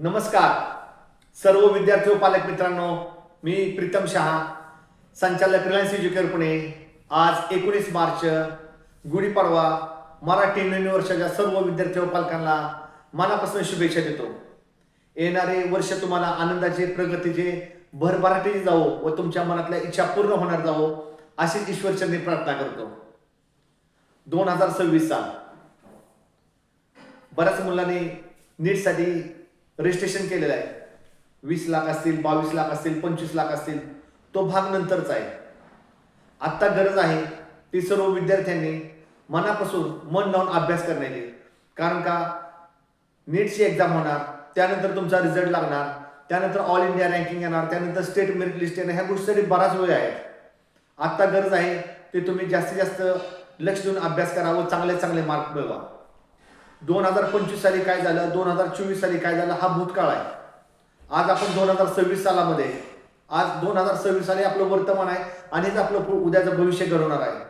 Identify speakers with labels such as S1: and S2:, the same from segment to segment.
S1: नमस्कार सर्व विद्यार्थी व पालक मित्रांनो, मी प्रीतम शहा, संचालक रिलायन्स एज्युकेअर पुणे। आज 19 मार्च गुढीपाडवा, मराठी नवीन वर्षाच्या सर्व विद्यार्थी व पालकांना मनापासून शुभेच्छा देतो। येणारे वर्ष तुम्हाला आनंदाचे, प्रगतीचे, भरभराटीचे जावो व तुमच्या मनातल्या इच्छा पूर्ण होणार जावो अशीच ईश्वरचरणी प्रार्थना करतो। 2026 साल बऱ्याच मुलांनी नीटसाठी रजिस्ट्रेशन केलेलं आहे। 20 लाख असतील, 22 लाख असतील, 25 लाख असतील, तो भाग नंतरचा आहे। आत्ता गरज आहे ती सर्व विद्यार्थ्यांनी मनापासून मन लावून अभ्यास करण्याची, कारण का नीटची एक्झाम होणार, त्यानंतर तुमचा रिझल्ट लागणार, त्यानंतर ऑल इंडिया रँकिंग येणार, त्यानंतर स्टेट मेरिट लिस्ट येणार, ह्या गोष्टीसाठी बराच वेळ आहे। आत्ता गरज आहे की तुम्ही जास्तीत जास्त लक्ष देऊन अभ्यास करा व चांगले मार्क मिळवा। 2025 साली काय झालं, 2024 साली काय झालं, हा भूतकाळ आहे। आज आपण 2026 सालामध्ये, आज 2026 साली आपलं वर्तमान आहे आणि हेच आपलं उद्याचं भविष्य घडवणार आहे।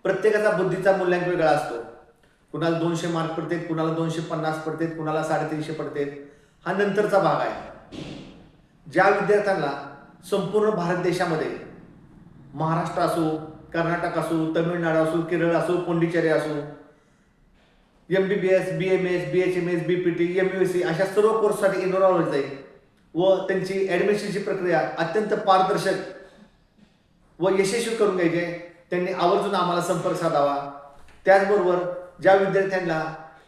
S1: प्रत्येकाचा बुद्धीचा मूल्यांक वेगळा असतो। कुणाला 200 मार्क पडतात, कुणाला 250 पडतात, कुणाला 350 पडतात, हा नंतरचा भाग आहे। ज्या विद्यार्थ्यांना संपूर्ण भारत देशामध्ये, महाराष्ट्र असो, कर्नाटक असो, तमिळनाडू असो, केरळ असो, पोंडिचेरी असो, MBBS, BMS, BHMS, BPT, MUSC अशा सर्व कोर्ससाठी एनरोल व्हायचं आहे व त्यांची ॲडमिशनची प्रक्रिया अत्यंत पारदर्शक व यशस्वी करून घ्यायची आहे। त्यांनी आवर्जून आम्हाला संपर्क साधावा। त्याचबरोबर ज्या विद्यार्थ्यांना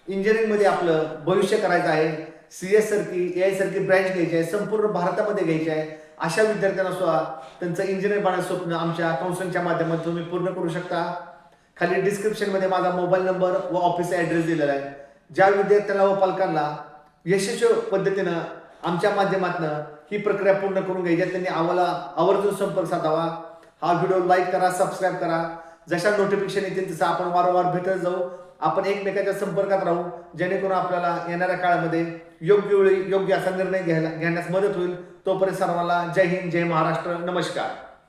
S1: इंजिनिअरिंगमध्ये आपलं भविष्य करायचं आहे, CS सारखी, AI सारखी ब्रँच घ्यायची आहे, संपूर्ण भारतामध्ये घ्यायची आहे, अशा विद्यार्थ्यांना सुद्धा त्यांचं इंजिनिअर बनण्याचं स्वप्न आमच्या काउन्सिलिंगच्या माध्यमातून तुम्ही पूर्ण करू शकता। खाली डिस्क्रिप्शनमध्ये माझा मोबाईल नंबर व ऑफिस ॲड्रेस दिलेला आहे। ज्या विद्यार्थ्यांना व पालकांना यशस्वी पद्धतीनं आमच्या माध्यमातून ही प्रक्रिया पूर्ण करून घ्यायची, त्यांनी आम्हाला आवर्जून संपर्क साधावा। हा व्हिडिओ लाईक करा, सबस्क्राईब करा। जशा नोटिफिकेशन येतील तसं आपण वारंवार भेटत जाऊ, आपण एकमेकांच्या संपर्कात राहू, जेणेकरून आपल्याला येणाऱ्या काळामध्ये योग्य वेळी योग्य असा निर्णय घेण्यास मदत होईल। तोपर्यंत सर्वांना जय हिंद, जय महाराष्ट्र, नमस्कार।